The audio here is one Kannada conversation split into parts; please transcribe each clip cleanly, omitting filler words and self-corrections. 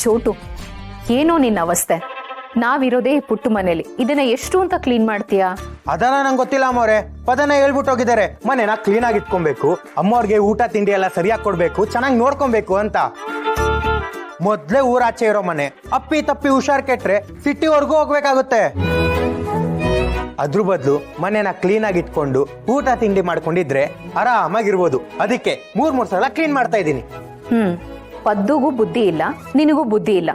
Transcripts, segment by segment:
ಚೋಟು, ಏನೋ ನಿನ್ನ ಅವಸ್ಥೆ. ನಾವಿರೋದೇ ಈ ಪುಟ್ಟು ಮನೇಲಿ, ಇದನ್ನ ಎಷ್ಟು ಅಂತ ಕ್ಲೀನ್ ಮಾಡ್ತೀಯಾ? ಅದನ್ನ ನಂಗೆ ಗೊತ್ತಿಲ್ಲ ಅಮ್ಮವ್ರೆ. ಪದನ ಹೇಳ್ಬಿಟ್ಟು ಹೋಗಿದ್ದಾರೆ, ಮನೆನ ಕ್ಲೀನ್ ಆಗಿ ಇಟ್ಕೊಬೇಕು, ಅಮ್ಮವ್ರಿಗೆ ಊಟ ತಿಂಡಿ ಎಲ್ಲ ಸರಿಯಾಗಿ ಕೊಡ್ಬೇಕು, ಚೆನ್ನಾಗಿ ನೋಡ್ಕೊಬೇಕು ಅಂತ. ಮೊದ್ಲೇ ಊರಾಚೆ ಇರೋ ಮನೆ, ಅಪ್ಪಿ ತಪ್ಪಿ ಹುಷಾರ್ ಕೆಟ್ರೆ ಸಿಟಿವರೆಗೂ ಹೋಗ್ಬೇಕಾಗುತ್ತೆ. ಅದ್ರ ಬದಲು ಮನೆನ ಕ್ಲೀನ್ ಆಗಿ ಇಟ್ಕೊಂಡು ಊಟ ತಿಂಡಿ ಮಾಡ್ಕೊಂಡಿದ್ರೆ ಆರಾಮಾಗಿರ್ಬೋದು. ಅದಕ್ಕೆ 3 ಸಲ ಕ್ಲೀನ್ ಮಾಡ್ತಾ ಇದ್ದೀನಿ. ಪದ್ದುಗೂ ಬುದ್ಧಿ ಇಲ್ಲ, ನಿನಗೂ ಬುದ್ಧಿ ಇಲ್ಲ.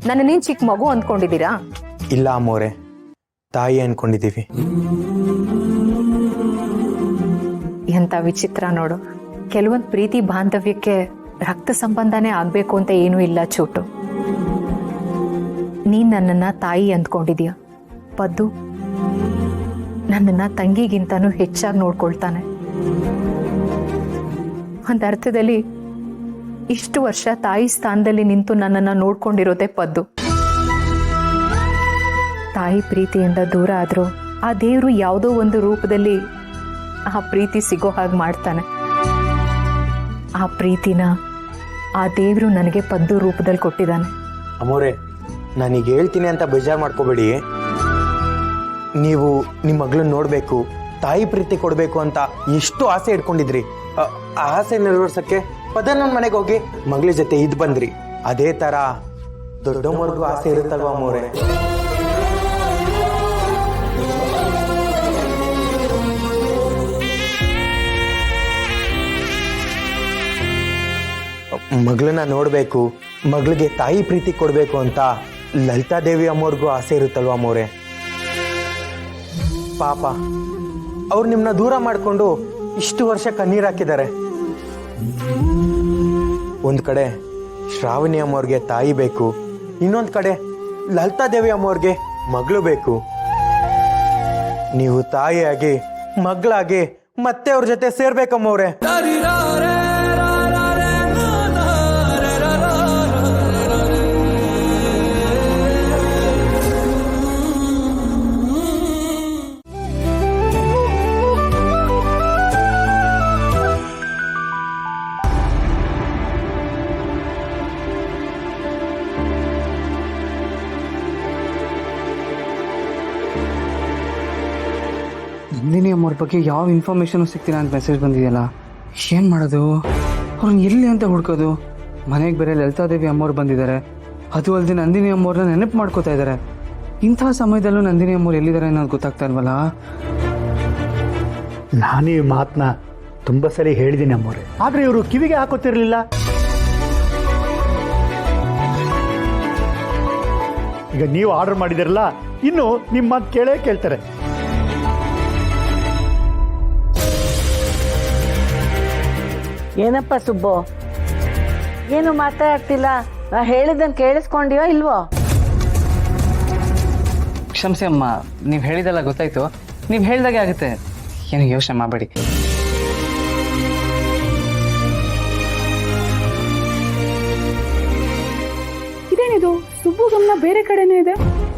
ನನ್ನ ನೀನ್ ಚಿಕ್ಕ ಮಗು ಅಂದ್ಕೊಂಡಿದ್ದೀರಾ? ಇಲ್ಲ ಅಮ್ಮವ್ರೆ, ತಾಯಿ ಅನ್ಕೊಂಡಿದೀವಿ. ಎಂತ ವಿಚಿತ್ರ ನೋಡು. ಕೆಲವೊಂದು ಪ್ರೀತಿ ಬಾಂಧವ್ಯಕ್ಕೆ ರಕ್ತ ಸಂಬಂಧನೇ ಆಗ್ಬೇಕು ಅಂತ ಏನೂ ಇಲ್ಲ ಚೋಟು. ನೀನ್ ನನ್ನನ್ನ ತಾಯಿ ಅಂದ್ಕೊಂಡಿದೀಯ. ಪದ್ದು ನನ್ನನ್ನ ತಂಗಿಗಿಂತನೂ ಹೆಚ್ಚಾಗಿ ನೋಡ್ಕೊಳ್ತಾನೆ. ಒಂದ್ ಅರ್ಥದಲ್ಲಿ ಇಷ್ಟು ವರ್ಷ ತಾಯಿ ಸ್ಥಾನದಲ್ಲಿ ನಿಂತು ನನ್ನನ್ನ ನೋಡ್ಕೊಂಡಿರೋದೇ ಪದ್ದು. ತಾಯಿ ಪ್ರೀತಿಯಿಂದ ದೂರ ಆದ್ರೂ ಆ ದೇವ್ರು ಯಾವುದೋ ಒಂದು ರೂಪದಲ್ಲಿ ಆ ಪ್ರೀತಿ ಸಿಗೋ ಹಾಗೆ ಮಾಡ್ತಾನೆ. ಆ ಪ್ರೀತಿನ ಆ ದೇವ್ರು ನನಗೆ ಪದ್ದು ರೂಪದಲ್ಲಿ ಕೊಟ್ಟಿದ್ದಾನೆ. ಅಮ್ಮೋರೆ, ನಾನೀಗ ಹೇಳ್ತೀನಿ ಅಂತ ಬೇಜಾರು ಮಾಡ್ಕೋಬೇಡಿ. ನೀವು ನಿಮ್ಮ ಮಗಳನ್ನ ನೋಡ್ಬೇಕು, ತಾಯಿ ಪ್ರೀತಿ ಕೊಡ್ಬೇಕು ಅಂತ ಎಷ್ಟು ಆಸೆ ಇಟ್ಕೊಂಡಿದ್ರಿ. ಆ ಆಸೆ ನೆರವೇರ್ಸಕ್ಕೆ ಪದನ ಮನೆಗೆ ಹೋಗಿ ಮಗಳ ಜೊತೆ ಇದ್ ಬಂದ್ರಿ. ಅದೇ ತರ ದೊಡ್ಡಮ್ಮವ್ರಿಗೂ ಆಸೆ ಇರುತ್ತಲ್ವಾ ಅಮ್ಮೋರೆ? ಮಗಳನ್ನ ನೋಡ್ಬೇಕು, ಮಗಳಿಗೆ ತಾಯಿ ಪ್ರೀತಿ ಕೊಡ್ಬೇಕು ಅಂತ ಲಲಿತಾ ದೇವಿ ಅಮ್ಮವ್ರಿಗೂ ಆಸೆ ಇರುತ್ತಲ್ವಾ ಅಮ್ಮೋರೆ? ಪಾಪ ಅವ್ರು ನಿಮ್ಮನ್ನ ದೂರ ಮಾಡಿಕೊಂಡು ಇಷ್ಟು ವರ್ಷ ಕಣ್ಣೀರ್ ಹಾಕಿದ್ದಾರೆ. ಒಂದ್ ಕಡೆ ಶ್ರಾವಣಿ ಅಮ್ಮವ್ರಿಗೆ ತಾಯಿ ಬೇಕು, ಇನ್ನೊಂದ್ ಕಡೆ ಲಲಿತಾ ದೇವಿ ಅಮ್ಮವ್ರಿಗೆ ಮಗಳು ಬೇಕು. ನೀವು ತಾಯಿಯಾಗಿ ಮಗಳಾಗಿ ಮತ್ತೆ ಅವ್ರ ಜೊತೆ ಸೇರ್ಬೇಕಮ್ಮವ್ರೆ. ನಂದಿನಿ ಅಮ್ಮವ್ರ ಬಗ್ಗೆ ಯಾವ ಇನ್ಫಾರ್ಮೇಶನ್ ಸಿಗ್ತಿಲ್ಲ ಅಂತ ಮೆಸೇಜ್ ಬಂದಿದೆಯಲ್ಲ, ಏನ್ ಮಾಡೋದು? ಅವ್ರನ್ನ ಎಲ್ಲಿ ಅಂತ ಹುಡ್ಕೋದು? ಮನೆಗೆ ಬೇರೆ ಲಲಿತಾದೇವಿ ಅಮ್ಮವ್ರು ಬಂದಿದ್ದಾರೆ, ಅದು ಅಲ್ಲದೆ ನಂದಿನಿ ಅಮ್ಮವ್ರನ್ನ ನೆನಪು ಮಾಡ್ಕೋತಾ ಇದ್ದಾರೆ. ಇಂಥ ಸಮಯದಲ್ಲೂ ನಂದಿನಿ ಅಮ್ಮವ್ರು ಎಲ್ಲಿದ್ದಾರೆ ಅನ್ನೋದು ಗೊತ್ತಾಗ್ತಾ ಇಲ್ವಲ್ಲ. ನಾನು ಈ ಮಾತನ್ನ ತುಂಬ ಸಲ ಹೇಳಿದ್ದೀನಿ ಅಮ್ಮವ್ರೆ, ಆದ್ರೆ ಇವರು ಕಿವಿಗೆ ಹಾಕೋತಿರ್ಲಿಲ್ಲ. ಈಗ ನೀವು ಆರ್ಡರ್ ಮಾಡಿದಿರಲ್ಲ, ಇನ್ನು ನಿಮ್ಮ ಮಾತು ಕೇಳ್ತಾರೆ. ಏನಪ್ಪ ಸುಬ್ಬು, ಏನು ಮಾತಾಡ್ತಿಲ್ಲ? ನಾ ಹೇಳಿದ್ದನ್ನು ಕೇಳಿಸ್ಕೊಂಡಿಯೋ ಇಲ್ವೋ? ಕ್ಷಮಿಸಿ ಅಮ್ಮ, ನೀವು ಹೇಳಿದೆಲ್ಲ ಗೊತ್ತಾಯ್ತು. ನೀವು ಹೇಳ್ದಾಗೆ ಆಗುತ್ತೆ, ಏನು ಯೋಚನೆ ಮಾಡಬೇಡಿ. ಇದೇನಿದು? ಸುಬ್ಬು ಗಮನ ಬೇರೆ ಕಡೆನೇ ಇದೆ.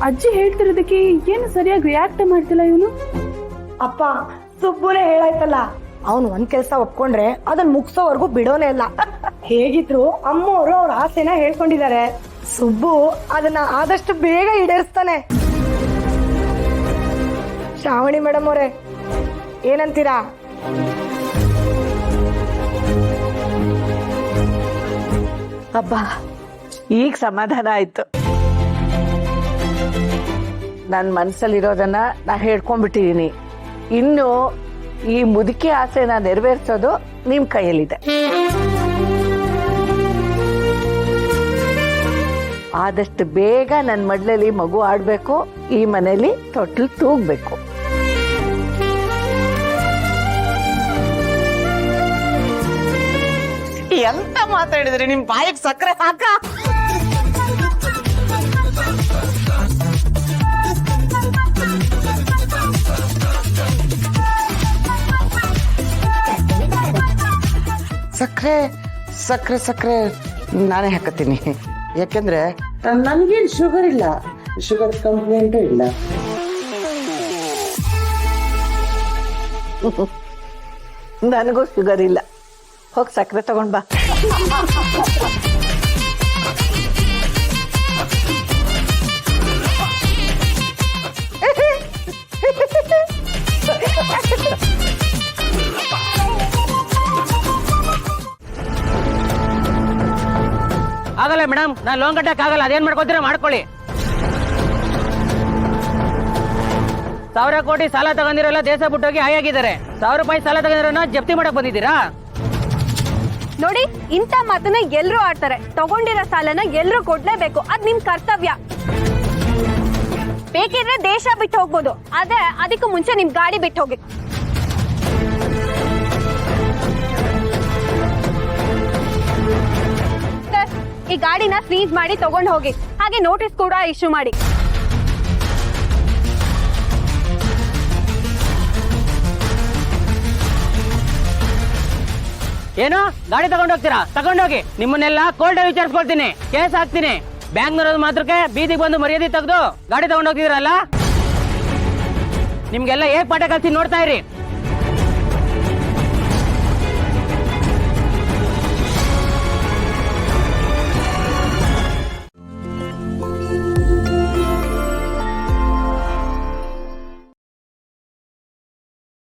ಅಜ್ಜಿ ಹೇಳ್ತಿರೋದಕ್ಕೆ ಏನು ಸರಿಯಾಗಿ ರಿಯಾಕ್ಟ್ ಮಾಡ್ತಿಲ್ಲ ಇವನು. ಅಪ್ಪ, ಸುಬ್ಬುನೇ ಹೇಳಾಯ್ತಲ್ಲ, ಅವನು ಒಂದ್ ಕೆಲ್ಸ ಒಪ್ಕೊಂಡ್ರೆ ಅದನ್ನ ಮುಗಿಸೋವರೆಗೂ ಬಿಡೋನೇ ಇಲ್ಲ. ಹೇಗಿದ್ರು ಅಮ್ಮವರು ಅವ್ರ ಆಸೆನ ಹೇಳ್ಕೊಂಡಿದ್ದಾರೆ. ಸುಬ್ಬು ಅದನ್ನ ಆದಷ್ಟು ಬೇಗ ಈಡೇರಿಸ್ತಾನೆ. ಶ್ರಾವಣಿ ಮೇಡಮ್ ಅವರೇ, ಏನಂತೀರಾ? ಅಬ್ಬಾ, ಈಗ ಸಮಾಧಾನ ಆಯ್ತು. ನನ್ನ ಮನಸ್ಸಲ್ಲಿರೋದನ್ನ ನಾ ಹೇಳ್ಕೊಂಡ್ಬಿಟ್ಟಿದೀನಿ. ಇನ್ನು ಈ ಮುದುಕಿ ಆಸೆನ ನೆರವೇರಿಸೋದು ನಿಮ್ ಕೈಯಲ್ಲಿದೆ. ಆದಷ್ಟು ಬೇಗ ನನ್ನ ಮಡ್ಲಲ್ಲಿ ಮಗು ಆಡ್ಬೇಕು, ಈ ಮನೇಲಿ ತೊಟ್ಲು ತೂಗ್ಬೇಕು. ಎಂತ ಮಾತಾಡಿದ್ರಿ? ನಿಮ್ ಬಾಯಿಗೆ ಸಕ್ಕರೆ ಹಾಕ. ಸಕ್ಕರೆ ಸಕ್ಕರೆ ಸಕ್ಕರೆ ನಾನೇ ಹಾಕತ್ತೀನಿ. ಯಾಕೆಂದ್ರೆ ನನ್ಗೇನ್ ಶುಗರ್ ಇಲ್ಲ, ಶುಗರ್ ಕಂಪ್ಲೇಂಟ್ ಇಲ್ಲ. ನನಗೂ ಶುಗರ್ ಇಲ್ಲ. ಹೋಗಿ ಸಕ್ಕರೆ ತಗೊಂಡ್ ಬಾ. ಆಗಲ್ಲ ಮೇಡಮ್, ನಾನು ಲೋನ್ ಕಟ್ಟಕ್ಕಾಗಲ್ಲ. ಅದೇನ್ ಮಾಡ್ಕೊತೀರಾ ಮಾಡ್ಕೊಳ್ಳಿ. 1000 ಕೋಟಿ ಸಾಲ ತಗೊಂಡಿರೋಲ್ಲ ದೇಶ ಬಿಟ್ಟೋಗಿ ಹಾಯಾಗಿದ್ದಾರೆ. 1000 ರೂಪಾಯಿ ಸಾಲ ತಗೊಂಡಿರೋನ ಜಪ್ತಿ ಮಾಡಕ್ ಬಂದಿದ್ದೀರಾ? ನೋಡಿ, ಇಂಥ ಮಾತನ್ನ ಎಲ್ರೂ ಆಡ್ತಾರೆ. ತಗೊಂಡಿರೋ ಸಾಲನ ಎಲ್ರೂ ಕೊಡ್ಲೇಬೇಕು, ಅದ್ ನಿಮ್ ಕರ್ತವ್ಯ. ಬೇಕಿದ್ರೆ ದೇಶ ಬಿಟ್ಟು ಹೋಗ್ಬೋದು, ಆದ್ರೆ ಅದಕ್ಕೂ ಮುಂಚೆ ನಿಮ್ ಗಾಡಿ ಬಿಟ್ಟು ಹೋಗಿ. ಸರ್, ಈ ಗಾಡಿನ ಸೀಸ್ ಮಾಡಿ ತಗೊಂಡು ಹೋಗಿ, ಹಾಗೆ ನೋಟಿಸ್ ಕೂಡ ಇಶ್ಯೂ ಮಾಡಿ. ಏನು ಗಾಡಿ ತಗೊಂಡೋಗ್ತೀರಾ? ತಗೊಂಡೋಗಿ. ನಿಮ್ಮನ್ನೆಲ್ಲ ಕೋರ್ಟ್ ವಿಚಾರಿಸ್ಕೊಳ್ತೀನಿ, ಕೇಸ್ ಹಾಕ್ತೀನಿ. ಬ್ಯಾಂಗ್ನೂರ್ ಮಾತ್ರಕ್ಕೆ ಬೀದಿಗೆ ಬಂದು ಮರ್ಯಾದೆ ತೆಗೆದು ಗಾಡಿ ತಗೊಂಡೋಗ್ತಿದ್ರಲ್ಲ, ನಿಮ್ಗೆಲ್ಲ ಹೇಗ್ ಪಾಠ ಕಲ್ಸಿ ನೋಡ್ತಾ ಇರಿ.